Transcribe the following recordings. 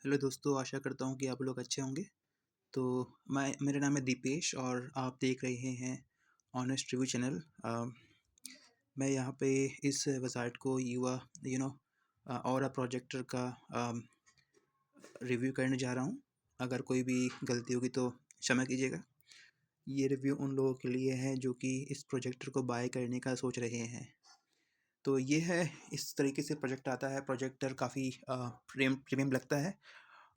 Hello दोस्तों, आशा करता हूँ कि आप लोग अच्छे होंगे। तो मेरा नाम है दीपेश और आप देख रहे हैं ऑनेस्ट रिव्यू चैनल। मैं यहाँ पे इस वेबसाइट को युवा और प्रोजेक्टर का रिव्यू करने जा रहा हूँ। अगर कोई भी गलती होगी तो क्षमा कीजिएगा। ये रिव्यू उन लोगों के लिए है जो कि इस प्रोजेक्टर को बाय करने का सोच रहे हैं। तो ये है, इस तरीके से प्रोजेक्ट आता है। प्रोजेक्टर काफ़ी प्रीमियम लगता है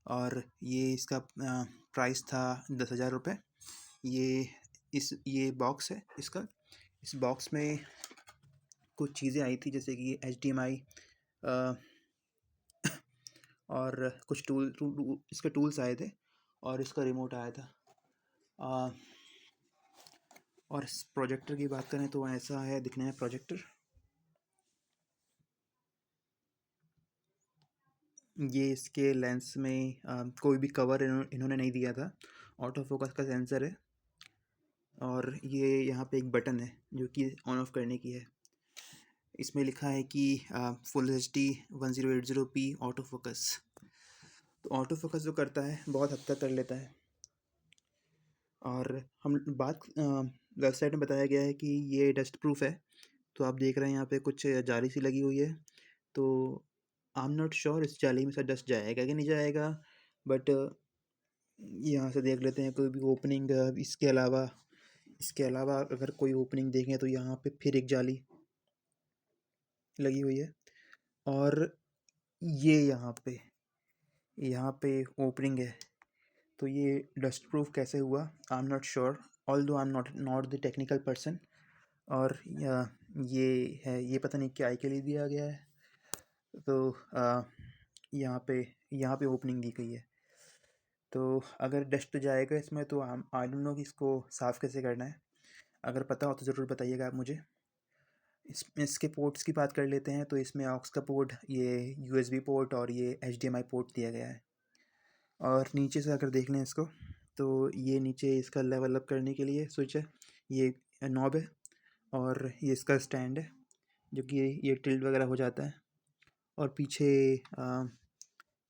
और ये इसका प्राइस था 10,000 रुपये। ये बॉक्स है इसका। इस बॉक्स में कुछ चीज़ें आई थी जैसे कि HDMI और कुछ इसके टूल्स आए थे और इसका रिमोट आया था। और इस प्रोजेक्टर की बात करें तो ऐसा है दिखने में प्रोजेक्टर। ये इसके लेंस में कोई भी कवर इन्होंने नहीं दिया था। ऑटो फोकस का सेंसर है और ये यहाँ पे एक बटन है जो कि ऑन ऑफ करने की है। इसमें लिखा है कि full HD 1080p auto focus. तो ऑटो फोकस जो करता है बहुत हद तक कर लेता है। और हम बात वेबसाइट में बताया गया है कि ये डस्ट प्रूफ है। तो आप देख रहे हैं यहाँ पे कुछ जाली सी लगी हुई है। तो आई एम नॉट श्योर इस जाली में से डस्ट जाएगा कि नहीं जाएगा, बट यहाँ से देख लेते हैं कोई भी ओपनिंग। इसके अलावा अगर कोई ओपनिंग देखें तो यहाँ पे फिर एक जाली लगी हुई है। और ये यहाँ पे ओपनिंग है। तो ये डस्ट प्रूफ कैसे हुआ, I am not sure, although I am not the technical person. और ये ये पता नहीं क्या के लिए दिया गया है। तो यहाँ पे ओपनिंग दी गई है। तो अगर डस्ट जाएगा इसमें तो आई डोंट नो कि इसको साफ़ कैसे करना है। अगर पता हो तो ज़रूर बताइएगा आप मुझे। इसके पोर्ट्स की बात कर लेते हैं। तो इसमें ऑक्स का पोर्ट, ये USB पोर्ट और ये HDMI पोर्ट दिया गया है। और नीचे से अगर देख लें इसको तो ये नीचे इसका लेवल अप करने के लिए स्विच है, ये नॉब है। और ये इसका स्टैंड है जो कि ये टिल्ट वगैरह हो जाता है। और पीछे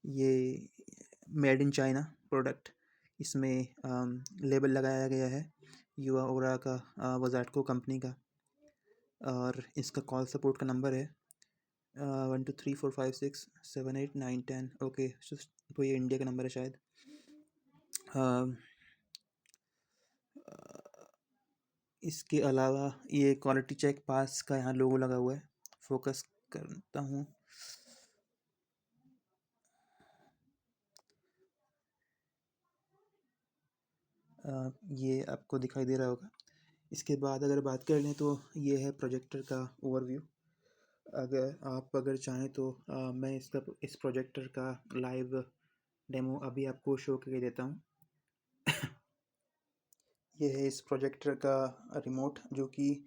ये मेड इन चाइना प्रोडक्ट, इसमें लेबल लगाया गया है युवा ओरा का, वज़ाटको कंपनी का। और इसका कॉल सपोर्ट का नंबर है 123456789110। ओके, तो ये इंडिया का नंबर है शायद। इसके अलावा ये क्वालिटी चेक पास का यहाँ लोगो लगा हुआ है। फोकस करता हूँ। ये आपको दिखाई दे रहा होगा। इसके बाद अगर बात कर लें तो ये है प्रोजेक्टर का ओवरव्यू। अगर चाहें तो मैं इस प्रोजेक्टर का लाइव डेमो अभी आपको शो करके देता हूँ। ये है इस प्रोजेक्टर का रिमोट जो कि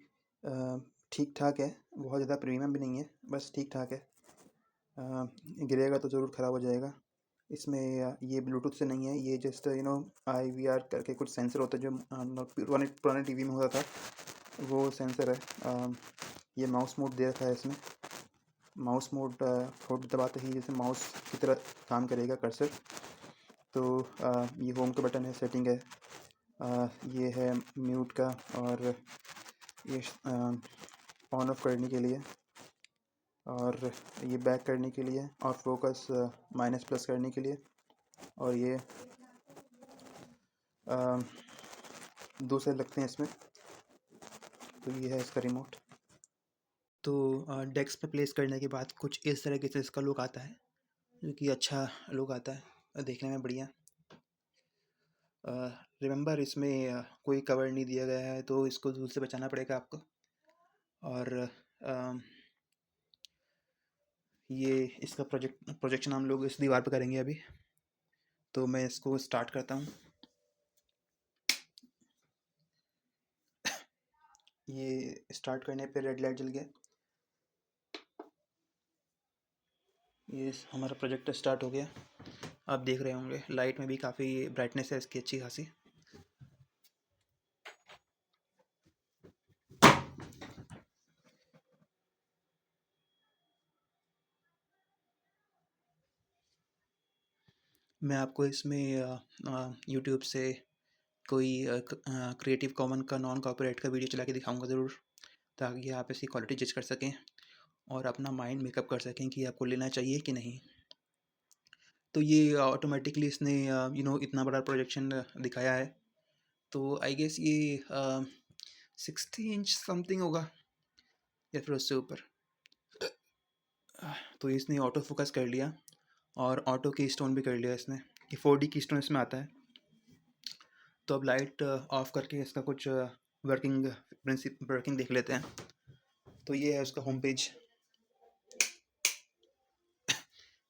ठीक ठाक है, बहुत ज़्यादा प्रीमियम भी नहीं है, बस ठीक ठाक है। गिरेगा तो ज़रूर ख़राब हो जाएगा। इसमें ये ब्लूटूथ से नहीं है, ये जस्ट IVR करके कुछ सेंसर होता है जो पुराने टीवी में होता था, वो सेंसर है। ये माउस मोड दे रखा है इसमें। माउस मोड होल्ड दबाते ही जैसे माउस की तरह काम करेगा कर्सर। तो ये होम का बटन है, सेटिंग है। ये है म्यूट का, और ये ऑन ऑफ करने के लिए, और ये बैक करने के लिए, और फोकस माइनस प्लस करने के लिए। और ये दो सेल लगते हैं इसमें। तो ये है इसका रिमोट। तो डेस्क पे प्लेस करने के बाद कुछ इस तरीके से इसका लुक आता है, जो कि अच्छा लुक आता है, देखने में बढ़िया। रिमेंबर इसमें कोई कवर नहीं दिया गया है, तो इसको धूल से बचाना पड़ेगा आपको। और ये इसका प्रोजेक्शन हम लोग इस दीवार पर करेंगे अभी। तो मैं इसको स्टार्ट करता हूँ। ये स्टार्ट करने पे रेड लाइट जल गया। ये हमारा प्रोजेक्टर स्टार्ट हो गया। आप देख रहे होंगे लाइट में भी काफ़ी ब्राइटनेस है इसकी अच्छी खासी। मैं आपको इसमें यूट्यूब से कोई क्रिएटिव कॉमन का नॉन कॉपीराइट का वीडियो चला के दिखाऊंगा ज़रूर, ताकि आप इसकी क्वालिटी जज कर सकें और अपना माइंड मेकअप कर सकें कि आपको लेना चाहिए कि नहीं। तो ये ऑटोमेटिकली इसने इतना बड़ा प्रोजेक्शन दिखाया है। तो आई गेस ये 60 इंच समथिंग होगा या फिर उससे ऊपर। तो इसने ऑटो फोकस कर लिया और ऑटो की स्टोन भी कर लिया इसने। ये 4D की स्टोन इसमें आता है। तो अब लाइट ऑफ करके इसका कुछ वर्किंग देख लेते हैं। तो ये है उसका होम पेज।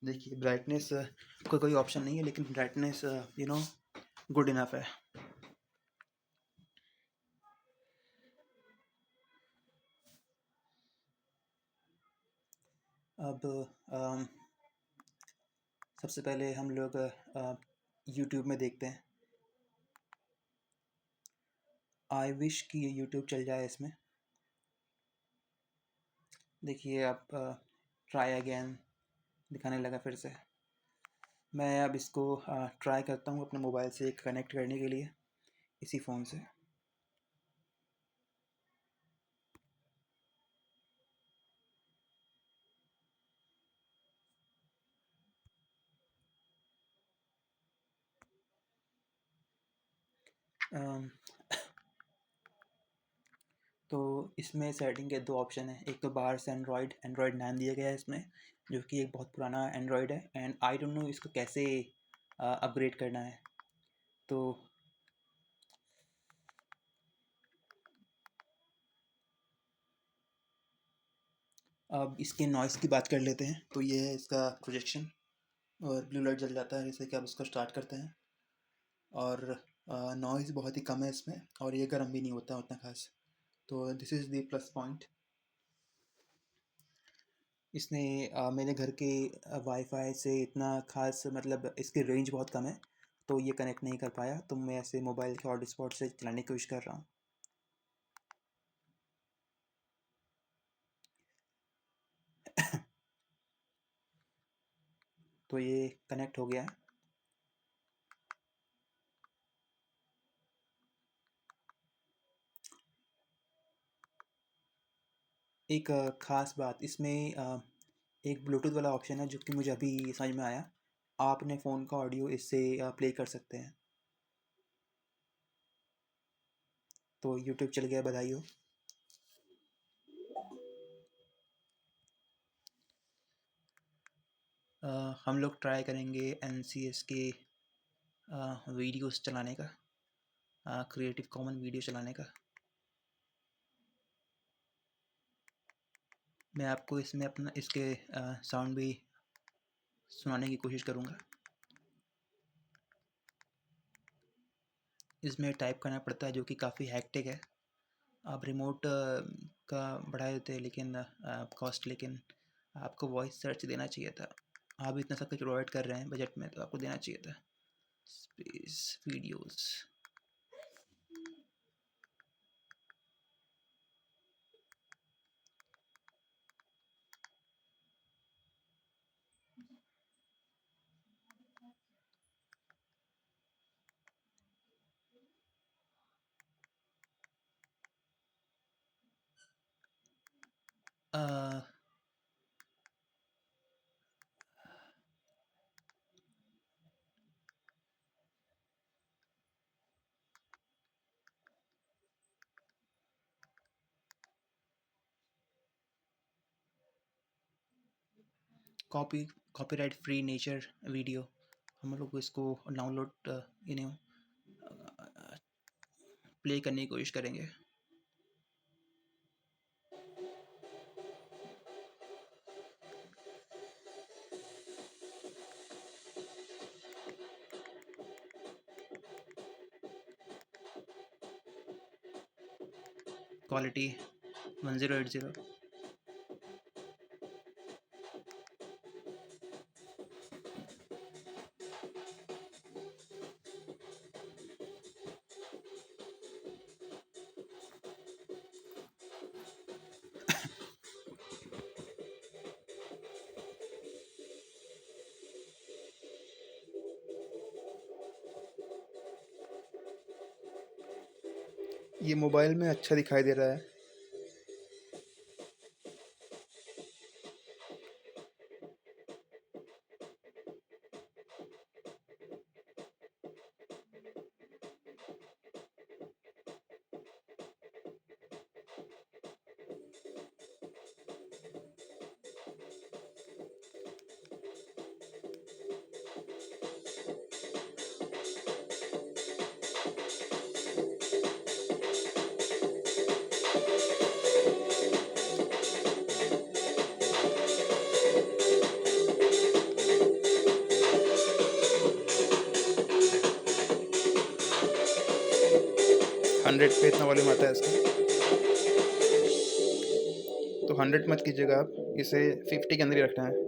देखिए ब्राइटनेस कोई ऑप्शन नहीं है, लेकिन ब्राइटनेस गुड इनफ है। अब सबसे पहले हम लोग यूट्यूब में देखते हैं। आई विश कि ये यूट्यूब चल जाए इसमें। देखिए आप ट्राई अगेन दिखाने लगा फिर से। मैं अब इसको ट्राई करता हूँ अपने मोबाइल से कनेक्ट करने के लिए इसी फ़ोन से। अम, तो इसमें सेटिंग के दो ऑप्शन हैं। एक तो बाहर से एंड्रॉयड 9 दिया गया है इसमें, जो कि एक बहुत पुराना एंड्रॉयड है। एंड आई डोंट नो इसको कैसे अपग्रेड करना है। तो अब इसके नॉइज़ की बात कर लेते हैं। तो ये है इसका प्रोजेक्शन और ब्लू लाइट जल जाता है जैसे कि आप इसको स्टार्ट करते हैं। और नॉइज़ बहुत ही कम है इसमें और ये गर्म भी नहीं होता उतना खास। तो this is the plus point. इसने मेरे घर के वाईफाई से इतना ख़ास मतलब इसकी रेंज बहुत कम है, तो ये कनेक्ट नहीं कर पाया। तो मैं ऐसे मोबाइल के हॉटस्पॉट से चलाने की कोशिश कर रहा हूँ। तो ये कनेक्ट हो गया है। एक ख़ास बात इसमें एक ब्लूटूथ वाला ऑप्शन है जो कि मुझे अभी समझ में आया। आप अपने फ़ोन का ऑडियो इससे प्ले कर सकते हैं। तो यूट्यूब चल गया, बधाई हो। हम लोग ट्राई करेंगे NCS के वीडियोस चलाने का, क्रिएटिव कॉमन वीडियो चलाने का। मैं आपको इसमें अपना इसके साउंड भी सुनाने की कोशिश करूँगा। इसमें टाइप करना पड़ता है जो कि काफ़ी हैक्टिक है। आप रिमोट का बढ़ा देते हैं लेकिन कॉस्ट, लेकिन आपको वॉइस सर्च देना चाहिए था। आप इतना सब कुछ प्रोवाइड कर रहे हैं बजट में, तो आपको देना चाहिए था। Space videos. Copy copyright free nature video, हम लोग इसको डाउनलोड प्ले करने की कोशिश करेंगे। क्वालिटी 1080। ये मोबाइल में अच्छा दिखाई दे रहा है। 100 पे इतना वॉल्यूम आता है इसका। तो 100 मत कीजिएगा आप, इसे 50 के अंदर ही रखना है।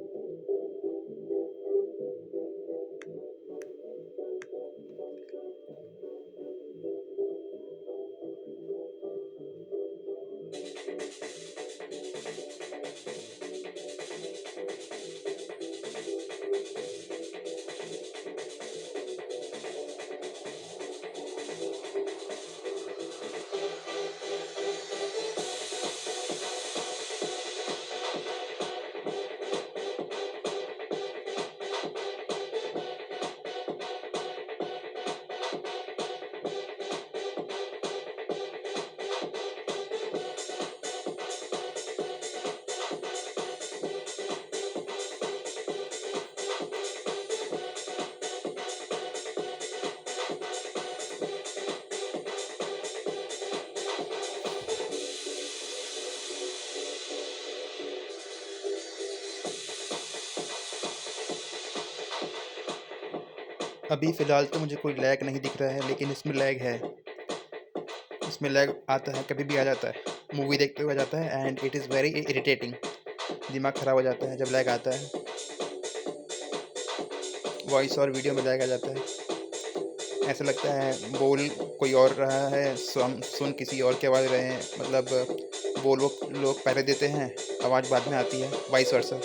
अभी फ़िलहाल तो मुझे कोई लैग नहीं दिख रहा है, लेकिन इसमें लैग है। इसमें लैग आता है, कभी भी आ जाता है। मूवी देखते हुए आ जाता है and it is very irritating. दिमाग ख़राब हो जाता है जब लैग आता है। वॉइस और वीडियो में लैग आ जाता है। ऐसा लगता है बोल कोई और रहा है, हम सुन किसी और की आवाज़ रहे हैं। मतलब बोल वो लोग पहले देते हैं, आवाज़ बाद में आती है, वाइस वर्सा।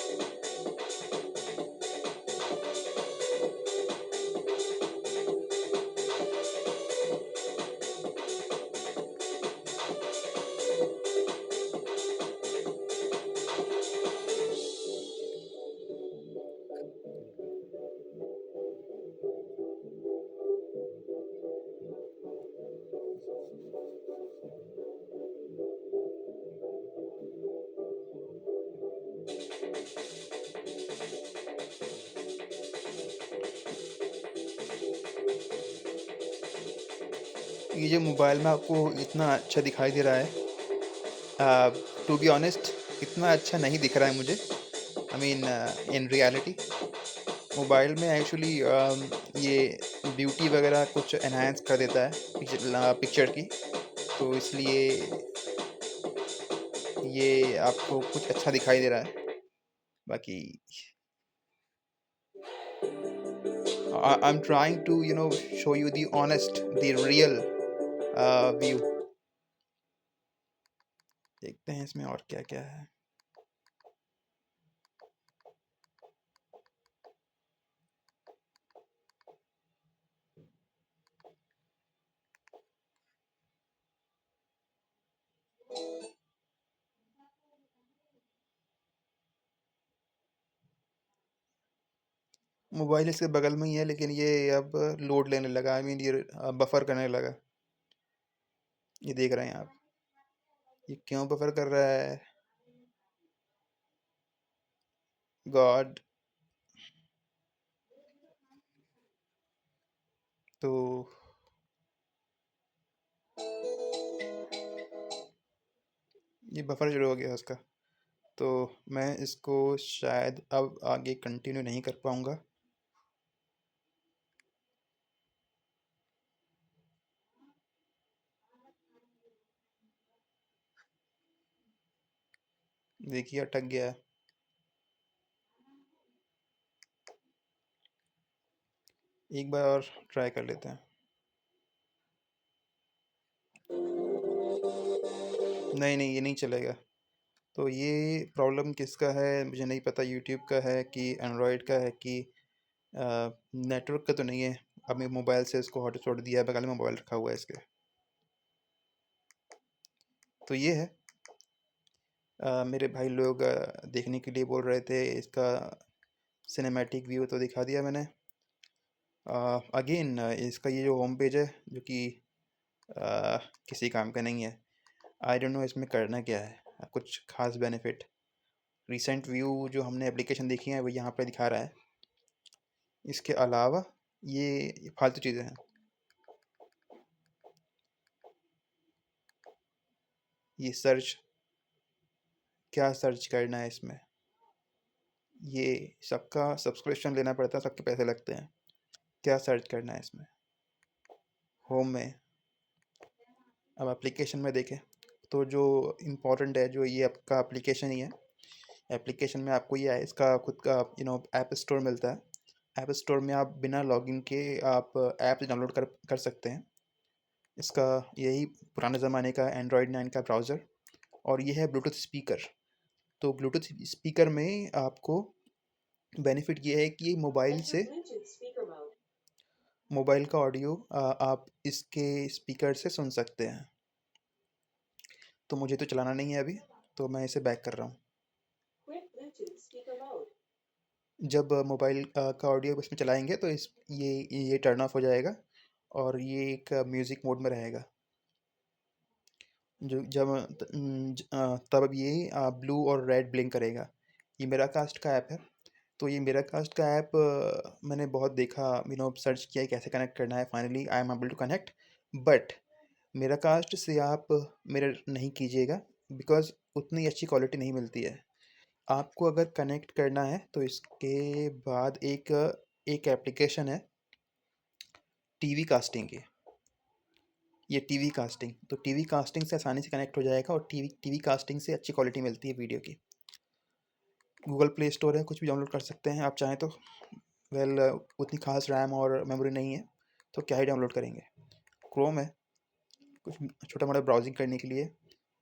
ये जो मोबाइल में आपको इतना अच्छा दिखाई दे रहा है, टू बी ऑनेस्ट इतना अच्छा नहीं दिख रहा है मुझे। I mean in reality mobile में एक्चुअली ये ब्यूटी वगैरह कुछ एनहांस कर देता है पिक्चर की। तो इसलिए ये आपको कुछ अच्छा दिखाई दे रहा है। बाकी I am trying to show you the honest the real view. देखते हैं इसमें और क्या क्या है। मोबाइल इसके बगल में ही है, लेकिन ये अब लोड लेने लगा। आई मीन ये बफर करने लगा। ये देख रहे हैं आप, ये क्यों बफर कर रहा है? गॉड। तो ये बफर शुरू हो गया उसका। तो मैं इसको शायद अब आगे कंटिन्यू नहीं कर पाऊँगा। देखिए अटक गया है। एक बार और ट्राई कर लेते हैं। नहीं नहीं, ये नहीं चलेगा। तो ये प्रॉब्लम किसका है मुझे नहीं पता, यूट्यूब का है कि एंड्रॉयड का है कि नेटवर्क का तो नहीं है। अब मैं मोबाइल से इसको हॉटस्पॉट दिया है, बगल में मोबाइल रखा हुआ है इसके। तो ये है। मेरे भाई लोग देखने के लिए बोल रहे थे, इसका सिनेमैटिक व्यू तो दिखा दिया मैंने। अगेन इसका ये जो होम पेज है, जो कि अ, किसी काम का नहीं है। आई डोंट नो इसमें करना क्या है, कुछ खास बेनिफिट। रिसेंट व्यू जो हमने एप्लीकेशन देखी है वो यहाँ पे दिखा रहा है। इसके अलावा ये फालतू चीज़ें हैं। ये सर्च, क्या सर्च करना है इसमें, ये सबका सब्सक्रिप्शन लेना पड़ता है, सबके पैसे लगते हैं। क्या सर्च करना है इसमें, होम में। अब एप्लीकेशन में देखें तो जो इम्पोर्टेंट है, जो ये आपका एप्लीकेशन ही है। एप्लीकेशन में आपको ये है, इसका खुद का ऐप स्टोर मिलता है। ऐप स्टोर में आप बिना लॉगिन के आप ऐप डाउनलोड कर कर सकते हैं। इसका यही पुराने ज़माने का एंड्रॉयड 9 का ब्राउज़र। और ये है ब्लूटूथ स्पीकर। तो ब्लूटूथ स्पीकर में आपको बेनिफिट ये है कि मोबाइल का ऑडियो आप इसके स्पीकर से सुन सकते हैं। तो मुझे तो चलाना नहीं है अभी, तो मैं इसे बैक कर रहा हूँ। जब मोबाइल का ऑडियो इसमें चलाएंगे तो इस ये टर्न ऑफ हो जाएगा और ये एक म्यूज़िक मोड में रहेगा। जो जब तब ये ब्लू और रेड ब्लिंक करेगा। ये मेरा कास्ट का ऐप है। तो ये मेरा कास्ट का ऐप मैंने बहुत देखा, सर्च किया कैसे कनेक्ट करना है। Finally I am able to connect. But मेरा कास्ट से आप मिरर नहीं कीजिएगा, बिकॉज उतनी अच्छी क्वालिटी नहीं मिलती है। आपको अगर कनेक्ट करना है तो इसके बाद एक एप्लीकेशन है टीवी कास्टिंग की। ये टीवी कास्टिंग, तो टीवी कास्टिंग से आसानी से कनेक्ट हो जाएगा और टीवी कास्टिंग से अच्छी क्वालिटी मिलती है वीडियो की। गूगल प्ले स्टोर है, कुछ भी डाउनलोड कर सकते हैं आप चाहें तो। वेल उतनी खास रैम और मेमोरी नहीं है, तो क्या ही डाउनलोड करेंगे। क्रोम है, कुछ छोटा मोटा ब्राउजिंग करने के लिए।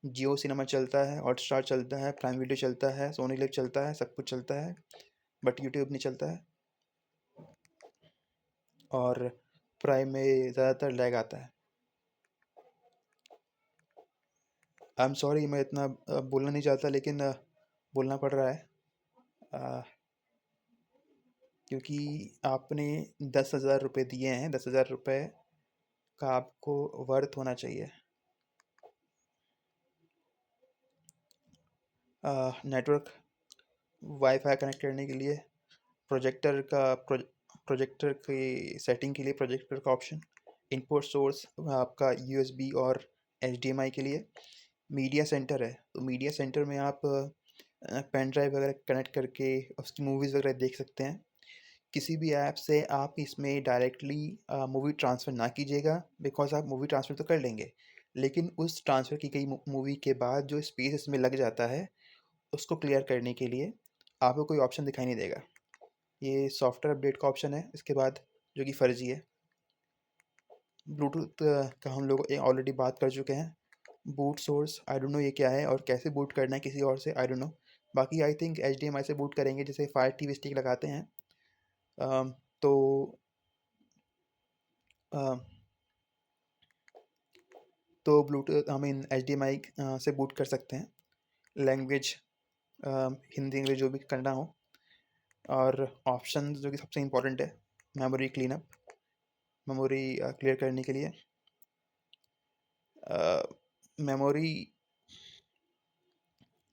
जियो सिनेमा चलता है, हॉटस्टार चलता है, प्राइम वीडियो चलता है, सोनी लिव चलता है, सब कुछ चलता है। बट यूट्यूब नहीं चलता है। और प्राइम में ज़्यादातर लैग आता है। आई एम सॉरी, मैं इतना बोलना नहीं चाहता, लेकिन बोलना पड़ रहा है। अ, क्योंकि आपने 10,000 रुपये दिए हैं, 10,000 रुपये का आपको वर्थ होना चाहिए। नेटवर्क, वाईफाई कनेक्ट करने के लिए, प्रोजेक्टर का प्रोजेक्टर की सेटिंग के लिए प्रोजेक्टर का ऑप्शन, इनपुट सोर्स आपका यूएसबी और एचडीएमआई के लिए। मीडिया सेंटर है, तो मीडिया सेंटर में आप पेन ड्राइव वगैरह कनेक्ट करके उसकी मूवीज़ वगैरह देख सकते हैं। किसी भी ऐप से आप इसमें डायरेक्टली मूवी ट्रांसफ़र ना कीजिएगा, बिकॉज आप मूवी ट्रांसफ़र तो कर लेंगे, लेकिन उस ट्रांसफ़र की गई मूवी के बाद जो स्पेस इसमें लग जाता है, उसको क्लियर करने के लिए आपको कोई ऑप्शन दिखाई नहीं देगा। ये सॉफ्टवेयर अपडेट का ऑप्शन है इसके बाद, जो कि फ़र्जी है। ब्लूटूथ का हम लोग ऑलरेडी बात कर चुके हैं। Boot source, I don't know ये क्या है और कैसे बूट करना है किसी और से, आई डोंट नो। बाकी आई थिंक एचडीएमआई से बूट करेंगे, जैसे फायर टीवी स्टिक लगाते हैं। तो अ, तो ब्लूटूथ हम इन एच डी एम आई से बूट कर सकते हैं। लैंग्वेज हिंदी इंग्लिश जो भी करना हो। और ऑप्शन जो कि सबसे इम्पोर्टेंट है, मेमोरी क्लीनअप, मेमोरी क्लियर करने के लिए। मेमोरी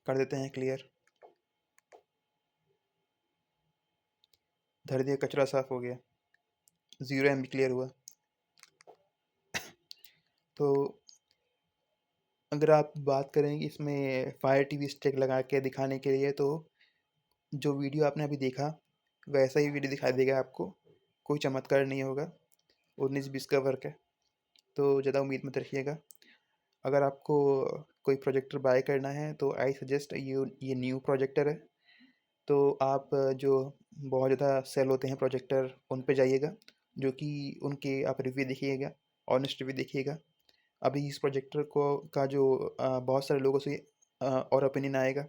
कर देते हैं क्लियर, धर दिया, कचरा साफ हो गया, 0 MB क्लियर हुआ। तो अगर आप बात करें इसमें फायर टीवी स्टिक लगा के दिखाने के लिए, तो जो वीडियो आपने अभी देखा वैसा ही वीडियो दिखाई देगा आपको, कोई चमत्कार नहीं होगा। 19-20 का वर्क है, तो ज़्यादा उम्मीद मत रखिएगा। अगर आपको कोई प्रोजेक्टर बाय करना है तो आई सजेस्ट ये न्यू प्रोजेक्टर है। तो आप जो बहुत ज़्यादा सेल होते हैं प्रोजेक्टर, उन पे जाइएगा, जो कि उनके आप रिव्यू देखिएगा, ऑनेस्ट रिव्यू देखिएगा। अभी इस प्रोजेक्टर को का जो बहुत सारे लोगों से और ओपिनियन आएगा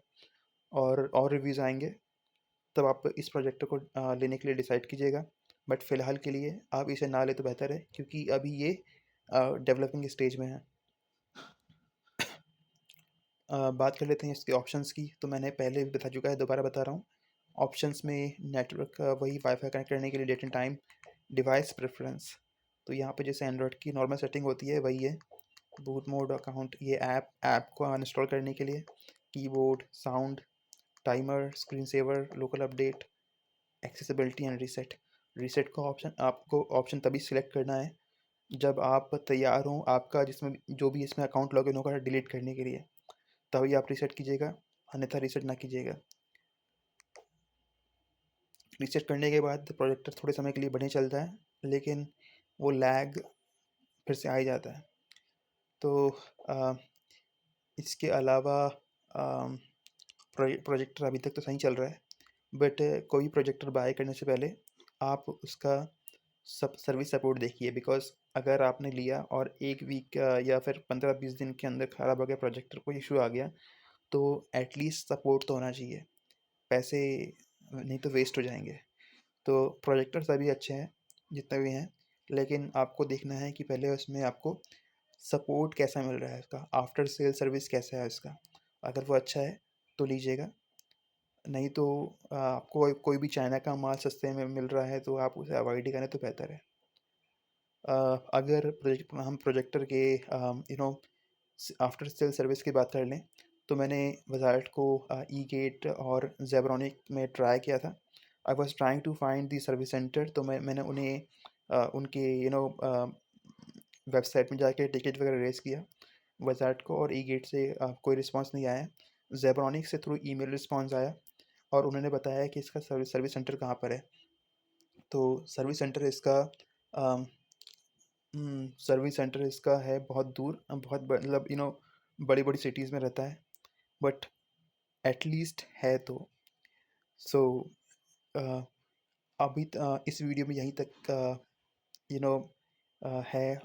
और रिव्यूज़ आएंगे, तब आप इस प्रोजेक्टर को लेने के लिए डिसाइड कीजिएगा। बट फ़िलहाल के लिए आप इसे ना लें तो बेहतर है, क्योंकि अभी ये डेवलपिंग स्टेज में है। बात कर लेते हैं इसके ऑप्शंस की। तो मैंने पहले भी बता चुका है, दोबारा बता रहा हूँ। ऑप्शंस में नेटवर्क, वही वाईफाई कनेक्ट करने के लिए date and time, device preference. तो यहाँ पे जैसे एंड्रॉयड की नॉर्मल सेटिंग होती है वही है। बूट मोड, अकाउंट, ये ऐप को अनइंस्टॉल करने के लिए, keyboard, sound, timer, screen saver, local update, accessibility and reset. Reset का ऑप्शन आपको ऑप्शन तभी सिलेक्ट करना है जब आप तैयार हों आपका जिसमें जो भी इसमें अकाउंट लॉगिन होगा डिलीट करने के लिए, तभी आप रीसेट कीजिएगा, अन्यथा रीसेट ना कीजिएगा। रीसेट करने के बाद प्रोजेक्टर थोड़े समय के लिए बढ़िया चलता है, लेकिन वो लैग फिर से आ ही जाता है। तो अ, इसके अलावा प्रोजेक्टर अभी तक तो सही चल रहा है, बट कोई प्रोजेक्टर बाय करने से पहले आप उसका सब सर्विस सपोर्ट देखिए। बिकॉज अगर आपने लिया और 1 वीक या फिर 15-20 दिन के अंदर ख़राब हो गया प्रोजेक्टर, कोई इशू आ गया, तो एटलीस्ट सपोर्ट तो होना चाहिए। पैसे नहीं तो वेस्ट हो जाएंगे। तो प्रोजेक्टर सभी अच्छे हैं जितने भी हैं, लेकिन आपको देखना है कि पहले उसमें आपको सपोर्ट कैसा मिल रहा है, उसका आफ्टर सेल सर्विस कैसा है उसका। अगर वो अच्छा है तो लीजिएगा, नहीं तो आपको कोई भी चाइना का माल सस्ते में मिल रहा है तो आप उसे अवॉइड ही करें तो बेहतर है। अगर हम प्रोजेक्टर के आफ्टर सेल सर्विस की बात कर लें, तो मैंने वज़ार्ट को ई गेट और ज़ेब्रॉनिक में ट्राई किया था। I was trying to find the service centre, तो मैंने उन्हें उनके वेबसाइट में जाके टिकट वगैरह रेज़ किया वज़ार्ट को, और ई गेट से कोई रिस्पांस नहीं आया। ज़ेब्रॉनिक से थ्रू ईमेल रिस्पांस आया और उन्होंने बताया कि इसका सर्विस सेंटर कहाँ पर है। तो सर्विस सेंटर इसका है बहुत दूर, बहुत मतलब बड़ी बड़ी सिटीज़ में रहता है, बट एटलीस्ट है तो। सो अभी इस वीडियो में यहीं तक यू नो है।